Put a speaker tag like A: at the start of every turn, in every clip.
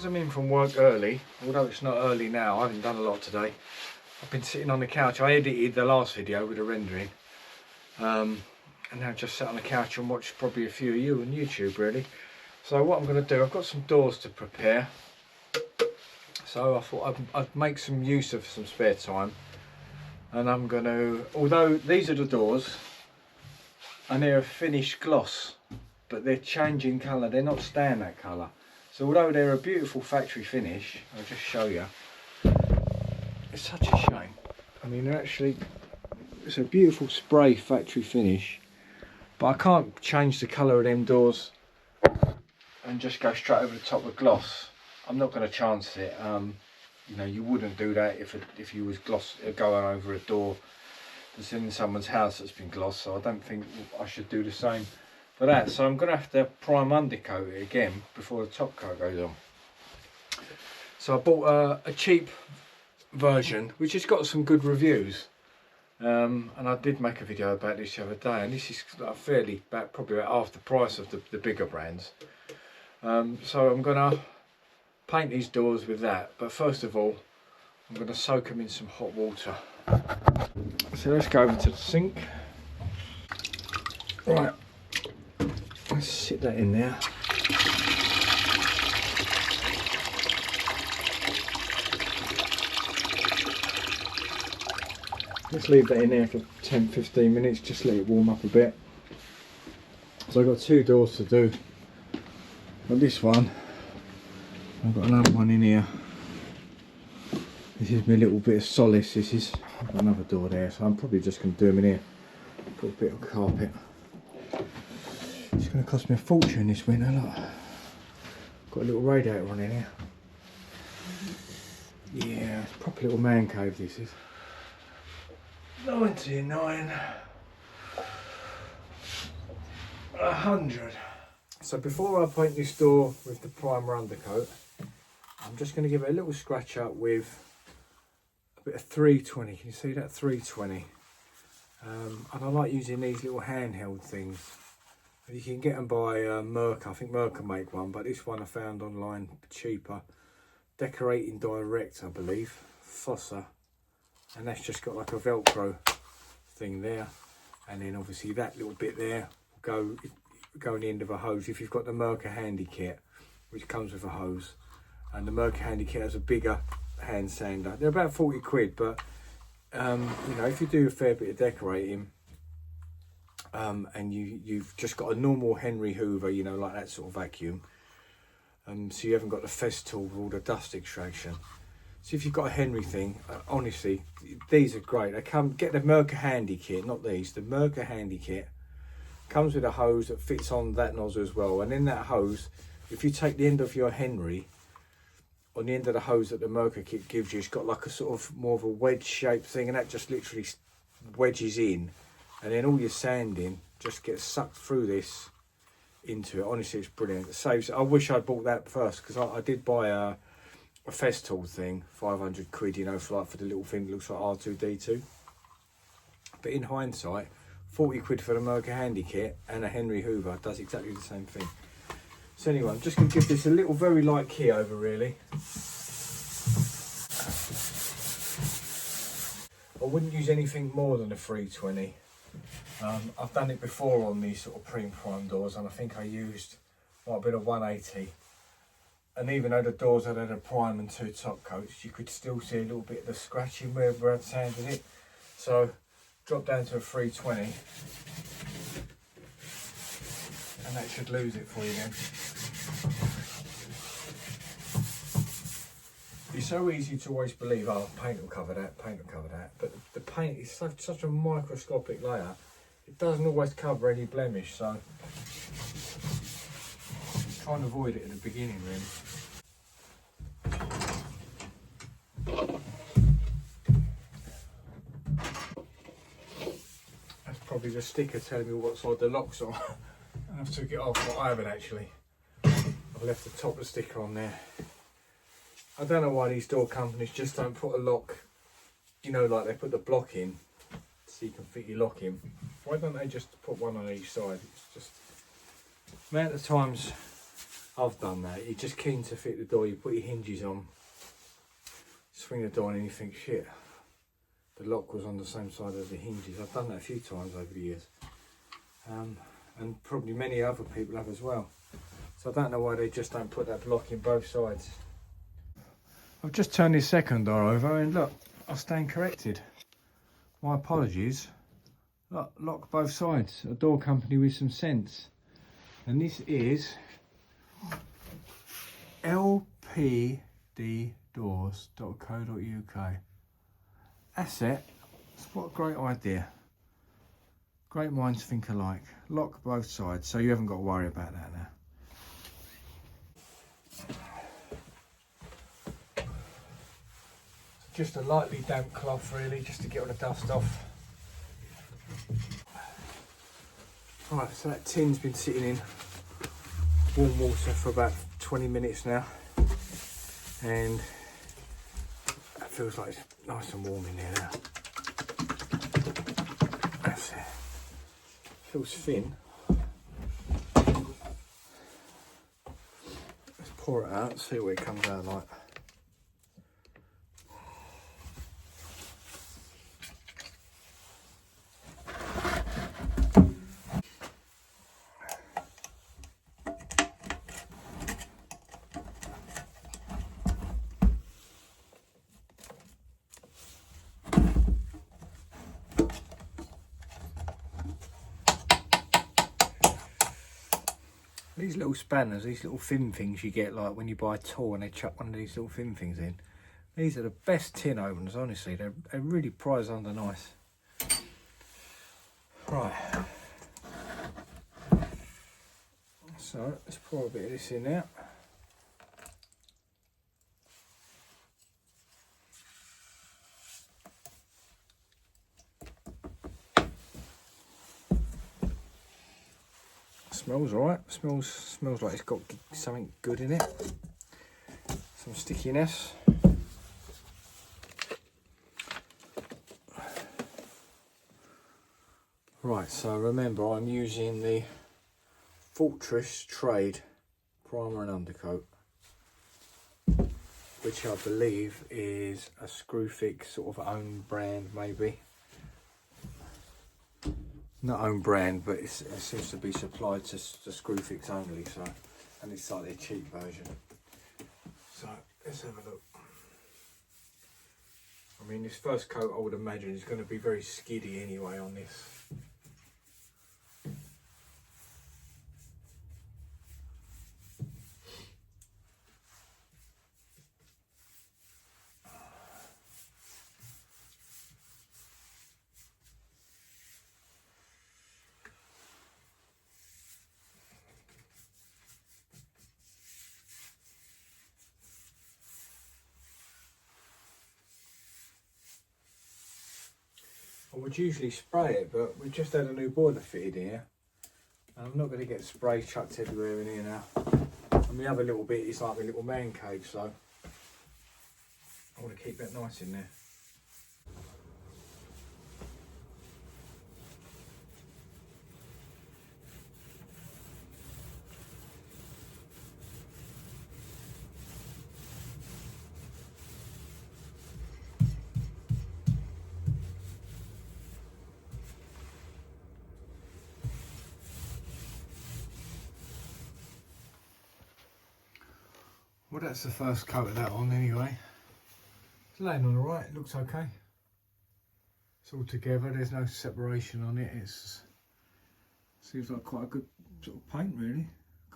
A: I'm in from work early, although it's not early now, I haven't done a lot today. I've been sitting on the couch. I edited the last video with the rendering. And now just sat on the couch and watched probably a few of you on YouTube really. So what I'm going to do, I've got some doors to prepare. So I thought I'd make some use of some spare time. And I'm going to, although these are the doors, and they're a finished gloss, but they're changing colour, they're not staying that colour. So although they're a beautiful factory finish, I'll just show you, it's such a shame. I mean, they're actually, it's a beautiful spray factory finish, but I can't change the colour of them doors and just go straight over the top with gloss. I'm not going to chance it. You know, you wouldn't do that if you was going over a door that's in someone's house that's been glossed, so I don't think I should do the same for that. So I'm going to have to prime undercoat it again before the top coat goes on. So I bought a cheap version which has got some good reviews, and I did make a video about this the other day, and this is fairly probably about half the price of the bigger brands. So I'm going to paint these doors with that, but first of all I'm going to soak them in some hot water. So let's go over to the sink. Right, let's sit that in there. Let's leave that in there for 10-15 minutes, just let it warm up a bit. So I've got two doors to do. But this one, I've got another one in here. This is my little bit of solace, this is. I've got another door there, so I'm probably just going to do them in here. Put a bit of carpet. It's going to cost me a fortune this winter, look. Got a little radiator on in here. Yeah, it's a proper little man cave this is. 99, 100. So before I paint this door with the primer undercoat, I'm just going to give it a little scratch up with a bit of 320. Can you see that? 320. And I like using these little handheld things. You can get them by Merca. I think Merca make one, but this one I found online cheaper. Decorating Direct, I believe. Fossa. And that's just got like a Velcro thing there. And then obviously that little bit there will go on the end of a hose. If you've got the Merca Handy Kit, which comes with a hose. And the Merca Handy Kit has a bigger hand sander. They're about 40 quid, but you know, if you do a fair bit of decorating, and you've just got a normal Henry Hoover, you know, like that sort of vacuum, so you haven't got the Festool with all the dust extraction. So if you've got a Henry thing, honestly, these are great. They get the Merca Handy Kit, not these. The Merca Handy Kit comes with a hose that fits on that nozzle as well, and in that hose, if you take the end of your Henry, on the end of the hose that the Merca kit gives you, it's got like a sort of more of a wedge shaped thing, and that just literally wedges in, and then all your sanding just gets sucked through this into it. Honestly, it's brilliant. It saves. I wish I'd bought that first, because I did buy a Festool thing, 500 quid, you know, for the little thing that looks like R2D2. But in hindsight, 40 quid for the Merca Handy Kit and a Henry Hoover does exactly the same thing. So anyway, I'm just going to give this a little very light key over really. I wouldn't use anything more than a 320. I've done it before on these sort of prime doors, and I think I used a bit of 180. And even though the doors had a prime and two top coats, you could still see a little bit of the scratching where I'd sanded it. So drop down to a 320. And that should lose it for you then. It's so easy to always believe, oh, paint will cover that, paint will cover that. But the paint is such a microscopic layer, it doesn't always cover any blemish. So try and avoid it at the beginning really. That's probably the sticker telling me what side the locks are. I have to get off, but I haven't actually. I've left the top of the sticker on there. I don't know why these door companies just don't put a lock, you know, like they put the block in so you can fit your lock in. Why don't they just put one on each side? It's just, the amount of times I've done that. You're just keen to fit the door, you put your hinges on, swing the door and you think, shit, the lock was on the same side as the hinges. I've done that a few times over the years. And probably many other people have as well. So I don't know why they just don't put that block in both sides. I've just turned this second door over and look, I stand corrected. My apologies. Look, lock both sides. A door company with some sense. And this is lpddoors.co.uk. That's it. What a great idea. Great minds think alike. Lock both sides, so you haven't got to worry about that now. Just a lightly damp cloth really, just to get all the dust off. Right, so that tin's been sitting in warm water for about 20 minutes now. And that feels like it's nice and warm in there now. That's it. Feels thin. Let's pour it out, see what it comes out like. These little spanners, these little thin things you get like when you buy a toy and they chuck one of these little thin things in. These are the best tin openers, honestly. They're really prize under nice. Right. So let's pour a bit of this in there. Smells alright. Smells like it's got something good in it. Some stickiness. Right, so remember I'm using the Fortress Trade primer and undercoat, which I believe is a Screwfix sort of own brand maybe. Not own brand, but it seems to be supplied to Screwfix only, so, and it's like their cheap version. So let's have a look. I mean, this first coat I would imagine is going to be very skiddy anyway on this. I would usually spray it, but we've just had a new boiler fitted here. I'm not going to get spray chucked everywhere in here now. And the other little bit is like my little man cave, so I want to keep that nice in there. Well, that's the first coat of that on anyway. It's laying on alright, it looks okay. It's all together, there's no separation on it. It's seems like quite a good sort of paint really.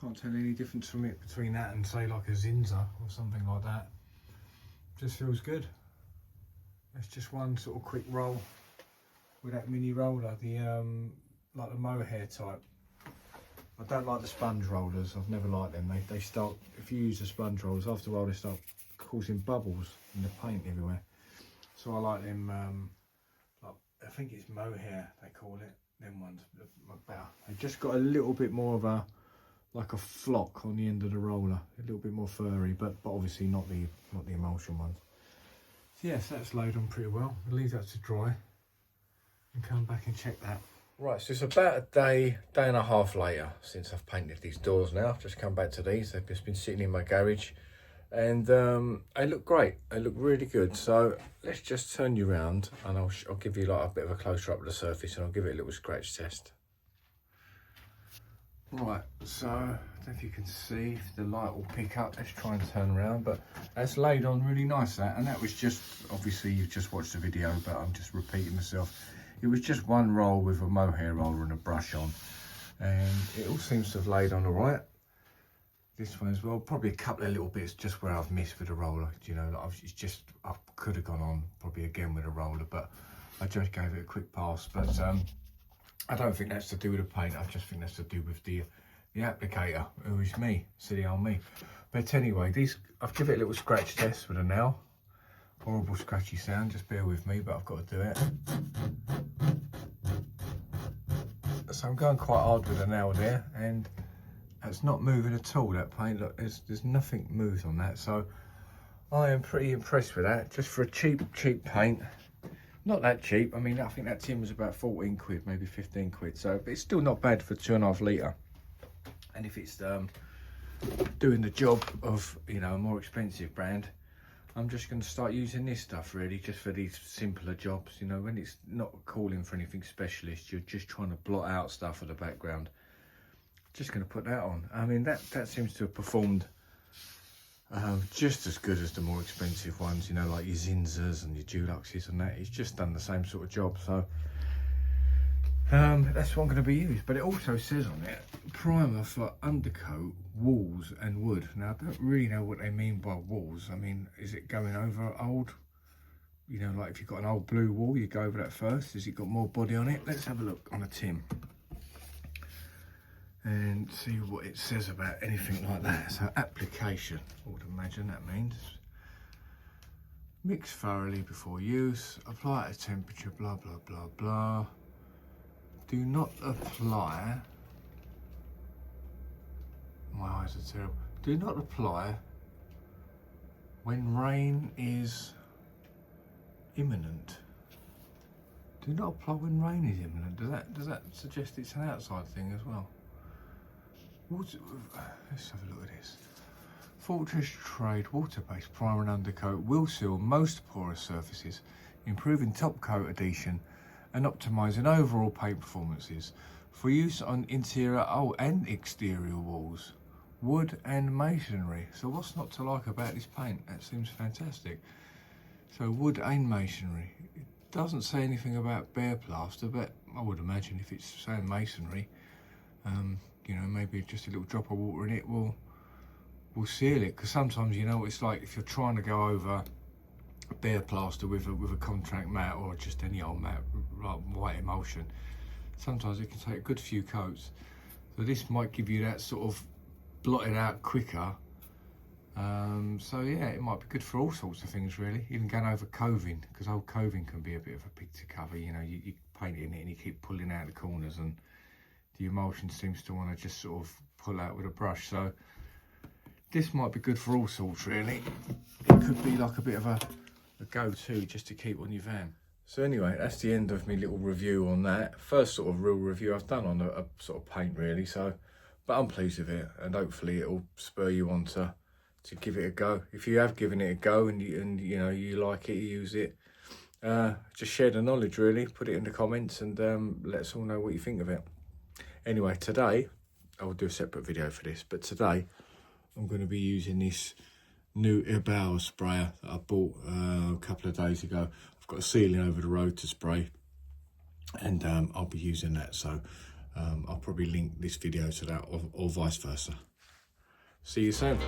A: Can't tell any difference from it between that and say like a Zinza or something like that. Just feels good. It's just one sort of quick roll with that mini roller, the like the mohair type. I don't like the sponge rollers. I've never liked them. They start, if you use the sponge rollers, after a while they start causing bubbles in the paint everywhere. So I like them, like, I think it's mohair they call it. Them ones look better. They just got a little bit more of a, like a flock on the end of the roller, a little bit more furry, but obviously not the emulsion ones. So yes, that's laid on pretty well. I'll leave that to dry and come back and check that. Right, so it's about a day and a half later since I've painted these doors now. I've just come back to these. They've just been sitting in my garage and they look great. They look really good. So let's just turn you around and I'll give you like a bit of a closer up of the surface and I'll give it a little scratch test. Right, so I don't know if you can see if the light will pick up. Let's try and turn around, but that's laid on really nice, that. And that was just, obviously you've just watched the video, but I'm just repeating myself. It was just one roll with a mohair roller and a brush on, and it all seems to have laid on all right. This one as well, probably a couple of little bits just where I've missed with the roller, you know, like I could have gone on probably again with a roller, but I just gave it a quick pass. But I don't think that's to do with the paint. I just think that's to do with the applicator, who is me, silly old me. But anyway, I've given it a little scratch test with a nail. Horrible scratchy sound, just bear with me, but I've got to do it. So I'm going quite hard with a nail there, and it's not moving at all, that paint. Look, there's nothing moves on that, so I am pretty impressed with that. Just for a cheap paint. Not that cheap. I mean, I think that tin was about 14 quid, maybe 15 quid. So, but it's still not bad for 2.5 litre. And if it's doing the job of, you know, a more expensive brand, I'm just going to start using this stuff really, just for these simpler jobs. You know, when it's not calling for anything specialist, you're just trying to blot out stuff in the background. Just going to put that on. I mean, that seems to have performed just as good as the more expensive ones, you know, like your Zinzas and your Duluxes and that. It's just done the same sort of job. So that's what I'm going to be used. But it also says on it, primer for undercoat, walls and wood. Now, I don't really know what they mean by walls. I mean, is it going over old, you know, like if you've got an old blue wall, you go over that first. Has it got more body on it? Let's have a look on a tin and see what it says about anything like that. So application, I would imagine that means mix thoroughly before use, apply at a temperature, blah blah blah blah. Do not apply, my eyes are terrible, do not apply when rain is imminent. Do not apply when rain is imminent. Does that suggest it's an outside thing as well? Let's have a look at this. Fortress Trade water-based primer and undercoat will seal most porous surfaces, improving top coat adhesion and optimising overall paint performances for use on interior and exterior walls, wood and masonry. So what's not to like about this paint? That seems fantastic. So wood and masonry. It doesn't say anything about bare plaster, but I would imagine if it's saying masonry, you know, maybe just a little drop of water in it will seal it. Because sometimes, you know, it's like if you're trying to go over bare plaster with a contract matte or just any old matte, like white emulsion, sometimes it can take a good few coats. So this might give you that sort of blotted out quicker. So yeah, it might be good for all sorts of things really, even going over coving, because old coving can be a bit of a pig to cover. You know, you paint it in it and you keep pulling out the corners and the emulsion seems to want to just sort of pull out with a brush. So this might be good for all sorts really. It could be like a bit of a go-to just to keep on your van. So anyway, that's the end of my little review on that. First sort of real review I've done on a sort of paint really. So, but I'm pleased with it, and hopefully it'll spur you on to give it a go. If you have given it a go and you know you like it, you use it, just share the knowledge really. Put it in the comments and let us all know what you think of it. Anyway, today I will do a separate video for this, but today I'm going to be using this new Herbal sprayer that I bought a couple of days ago. I've got a ceiling over the road to spray, and I'll be using that. So I'll probably link this video to that, or vice versa. See you soon.